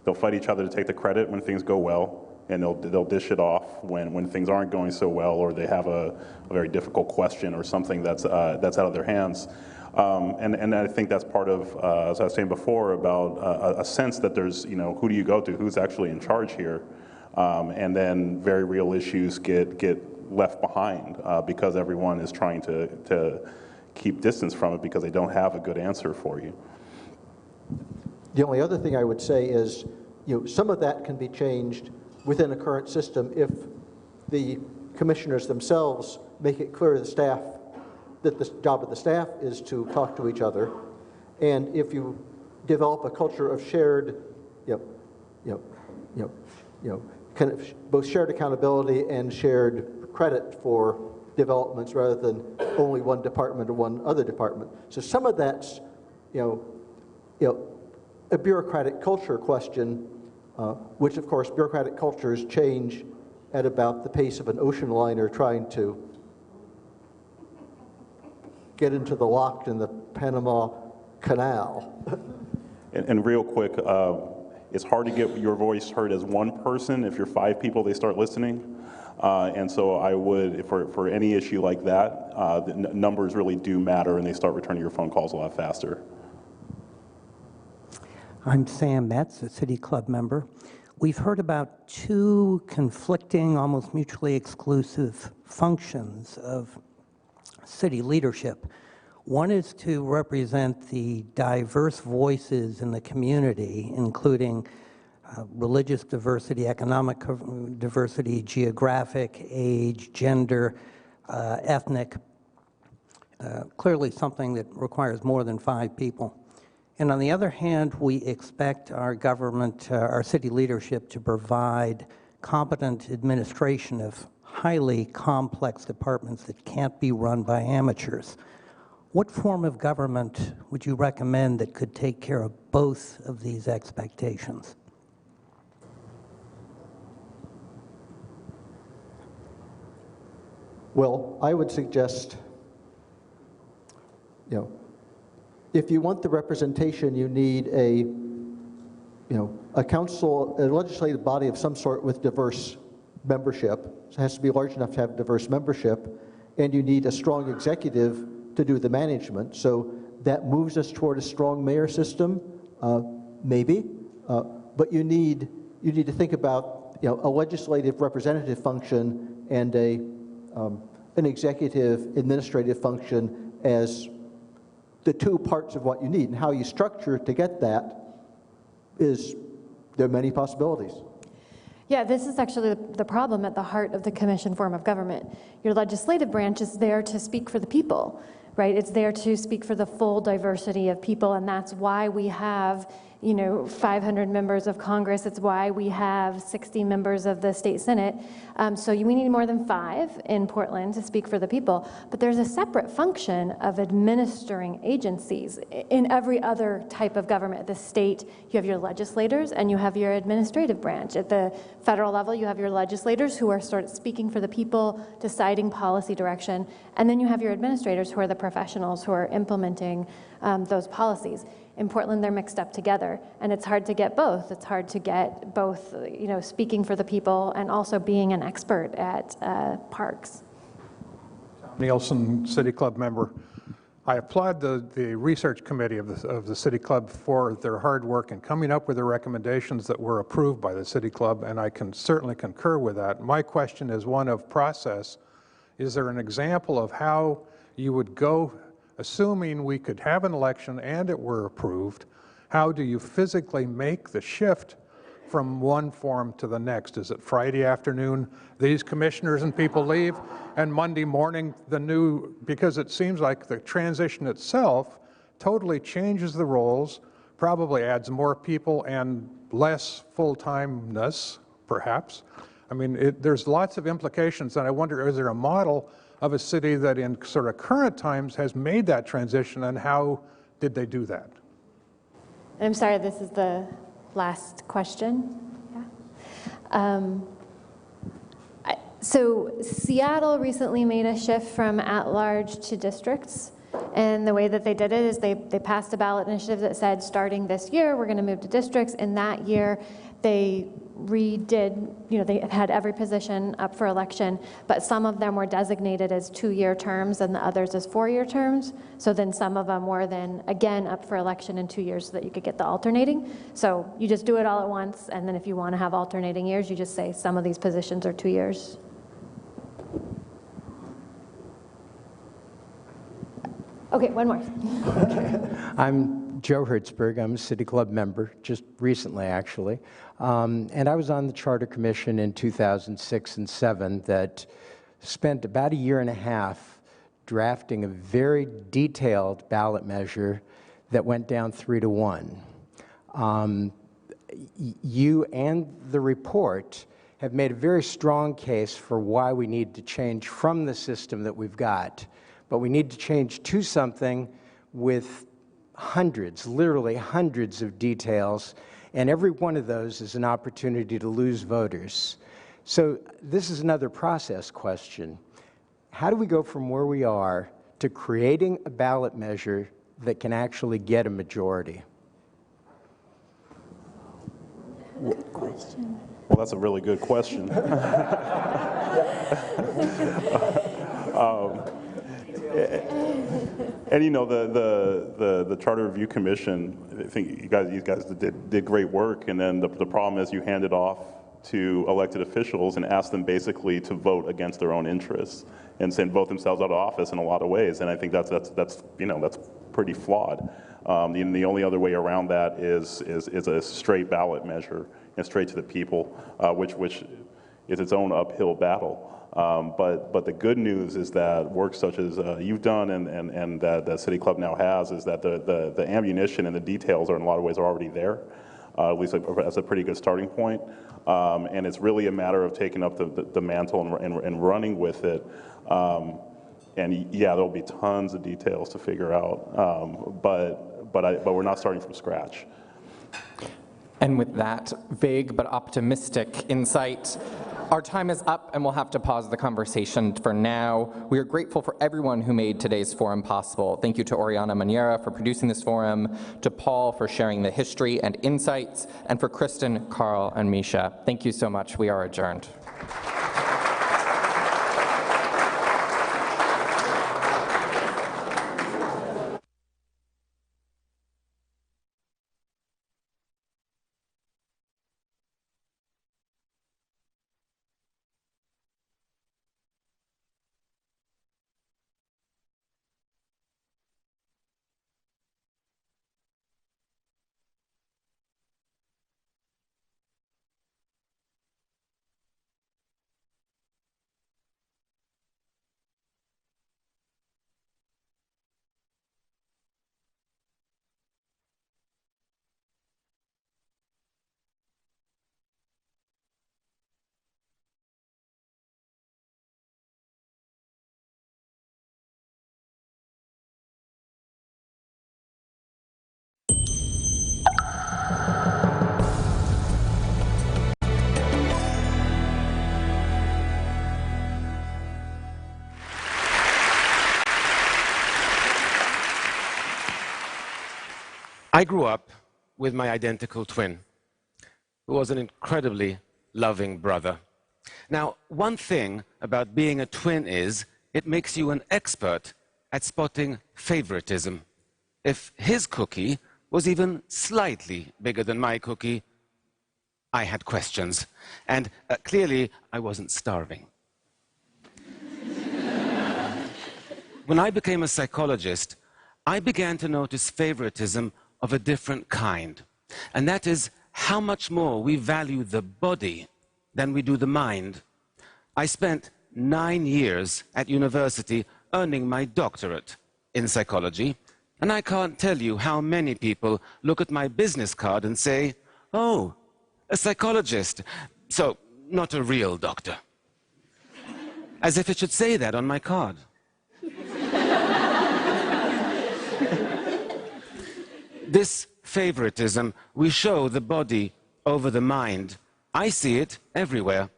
they'll fight each other to take the credit when things go well, and they'll dish it off when things aren't going so well, or they have a very difficult question or something that's out of their hands. And I think that's part of, as I was saying before, about a sense that there's, who do you go to? Who's actually in charge here? And then very real issues get left behind because everyone is trying to keep distance from it because they don't have a good answer for you. The only other thing I would say is, some of that can be changed within a current system if the commissioners themselves make it clear to the staff that the job of the staff is to talk to each other, and if you develop a culture of shared, kind of both shared accountability and shared credit for developments rather than only one department or one other department. So some of that's, a bureaucratic culture question, which of course bureaucratic cultures change at about the pace of an ocean liner trying to get into the lock in the Panama Canal. And real quick, it's hard to get your voice heard as one person. If you're 5 people, they start listening. And so I would, for any issue like that, the numbers really do matter, and they start returning your phone calls a lot faster. I'm Sam Metz, a City Club member. We've heard about 2 conflicting, almost mutually exclusive functions of city leadership. One is to represent the diverse voices in the community, including religious diversity, economic diversity, geographic, age, gender, ethnic, clearly something that requires more than 5 people. And on the other hand, we expect our government, our city leadership to provide competent administration of highly complex departments that can't be run by amateurs. What form of government would you recommend that could take care of both of these expectations? Well, I would suggest, if you want the representation, you need a council, a legislative body of some sort with diverse membership. It has to be large enough to have diverse membership, and you need a strong executive to do the management. So that moves us toward a strong mayor system, maybe, but you need to think about a legislative representative function and an executive administrative function as the 2 parts of what you need, and how you structure to get that there are many possibilities. Yeah, this is actually the problem at the heart of the commission form of government. Your legislative branch is there to speak for the people, right? It's there to speak for the full diversity of people, and that's why we have 500 members of Congress. It's why we have 60 members of the state Senate. So we need more than 5 in Portland to speak for the people. But there's a separate function of administering agencies. In every other type of government, the state, you have your legislators and you have your administrative branch. At the federal level, you have your legislators who are sort of speaking for the people, deciding policy direction. And then you have your administrators who are the professionals who are implementing those policies. In Portland, they're mixed up together, and it's hard to get both. It's hard to get both, speaking for the people and also being an expert at parks. Nielsen, City Club member. I applaud the research committee of the City Club for their hard work in coming up with the recommendations that were approved by the City Club, and I can certainly concur with that. My question is one of process. Is there an example of how you would go, assuming we could have an election and it were approved, how do you physically make the shift from one form to the next? Is it Friday afternoon, these commissioners and people leave, and Monday morning because it seems like the transition itself totally changes the roles, probably adds more people and less full-timeness, perhaps. I mean, there's lots of implications, and I wonder, is there a model of a city that in sort of current times has made that transition, and how did they do that? I'm sorry, this is the last question. Yeah. So Seattle recently made a shift from at-large to districts, and the way that they did it is they passed a ballot initiative that said, starting this year, we're going to move to districts. In that year, they redid, they had every position up for election, but some of them were designated as 2-year terms and the others as 4-year terms. So then some of them were then again up for election in 2 years so that you could get the alternating. So you just do it all at once, and then if you want to have alternating years, you just say some of these positions are 2 years. Okay, one more. I'm Joe Hertzberg. I'm a City Club member, just recently, actually. And I was on the Charter Commission in 2006 and 2007 that spent about 1.5 years drafting a very detailed ballot measure that went down 3-1. You and the report have made a very strong case for why we need to change from the system that we've got. But we need to change to something with hundreds, literally hundreds of details, and every one of those is an opportunity to lose voters. So this is another process question. How do we go from where we are to creating a ballot measure that can actually get a majority? Good question. Well, that's a really good question. And the Charter Review Commission, I think you guys did great work, and then the problem is you hand it off to elected officials and ask them basically to vote against their own interests and vote themselves out of office in a lot of ways, and I think that's pretty flawed. The only other way around that is a straight ballot measure and straight to the people, which is its own uphill battle. But the good news is that work such as you've done and that City Club now has is that the ammunition and the details are in a lot of ways already there, at least as a pretty good starting point. And it's really a matter of taking up the mantle and running with it. And yeah, there'll be tons of details to figure out, but we're not starting from scratch. And with that vague but optimistic insight, our time is up and we'll have to pause the conversation for now. We are grateful for everyone who made today's forum possible. Thank you to Oriana Maniera for producing this forum, to Paul for sharing the history and insights, and for Kristen, Carl, and Misha. Thank you so much. We are adjourned. I grew up with my identical twin, who was an incredibly loving brother. Now, one thing about being a twin is it makes you an expert at spotting favoritism. If his cookie was even slightly bigger than my cookie, I had questions. And clearly, I wasn't starving. When I became a psychologist, I began to notice favoritism of a different kind. And that is how much more we value the body than we do the mind. I spent 9 years at university earning my doctorate in psychology, and I can't tell you how many people look at my business card and say, "Oh, a psychologist, so not a real doctor." As if it should say that on my card. This favoritism, we show the body over the mind. I see it everywhere.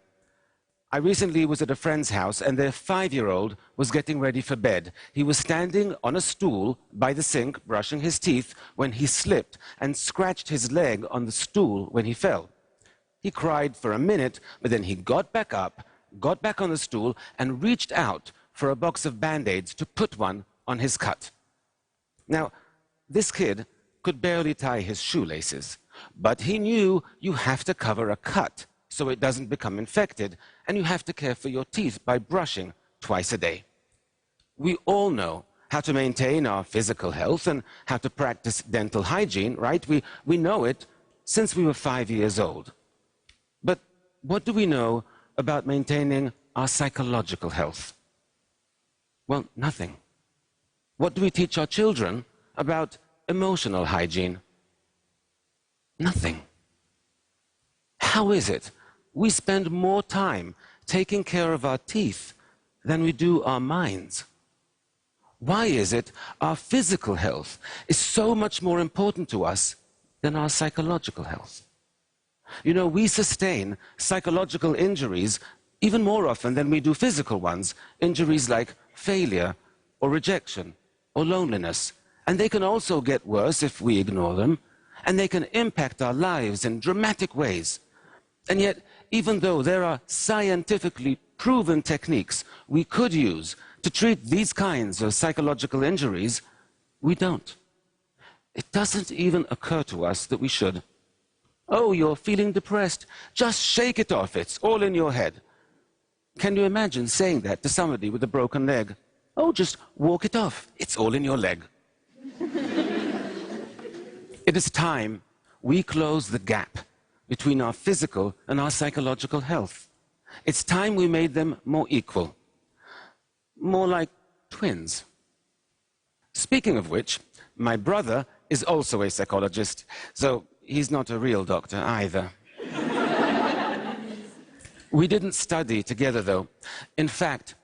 I recently was at a friend's house and their 5-year-old was getting ready for bed. He was standing on a stool by the sink, brushing his teeth, when he slipped and scratched his leg on the stool when he fell. He cried for a minute, but then he got back up, got back on the stool, and reached out for a box of Band-Aids to put one on his cut. Now, this kid could barely tie his shoelaces, but he knew you have to cover a cut so it doesn't become infected, and you have to care for your teeth by brushing twice a day. We all know how to maintain our physical health and how to practice dental hygiene, right? We know it since we were 5 years old. But what do we know about maintaining our psychological health? Well, nothing. What do we teach our children about emotional hygiene? Nothing. How is it we spend more time taking care of our teeth than we do our minds? Why is it our physical health is so much more important to us than our psychological health? You know, we sustain psychological injuries even more often than we do physical ones, injuries like failure or rejection or loneliness. And they can also get worse if we ignore them, and they can impact our lives in dramatic ways. And yet, even though there are scientifically proven techniques we could use to treat these kinds of psychological injuries, we don't. It doesn't even occur to us that we should. Oh, you're feeling depressed. Just shake it off. It's all in your head. Can you imagine saying that to somebody with a broken leg? Oh, just walk it off. It's all in your leg. It is time we close the gap between our physical and our psychological health. It's time we made them more equal, more like twins. Speaking of which, my brother is also a psychologist, so he's not a real doctor either. We didn't study together, though. In fact,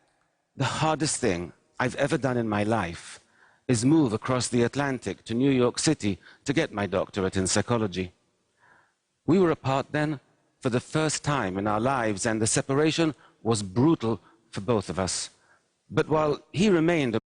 the hardest thing I've ever done in my life is move across the Atlantic to New York City to get my doctorate in psychology. We were apart then for the first time in our lives, and the separation was brutal for both of us. But while he remained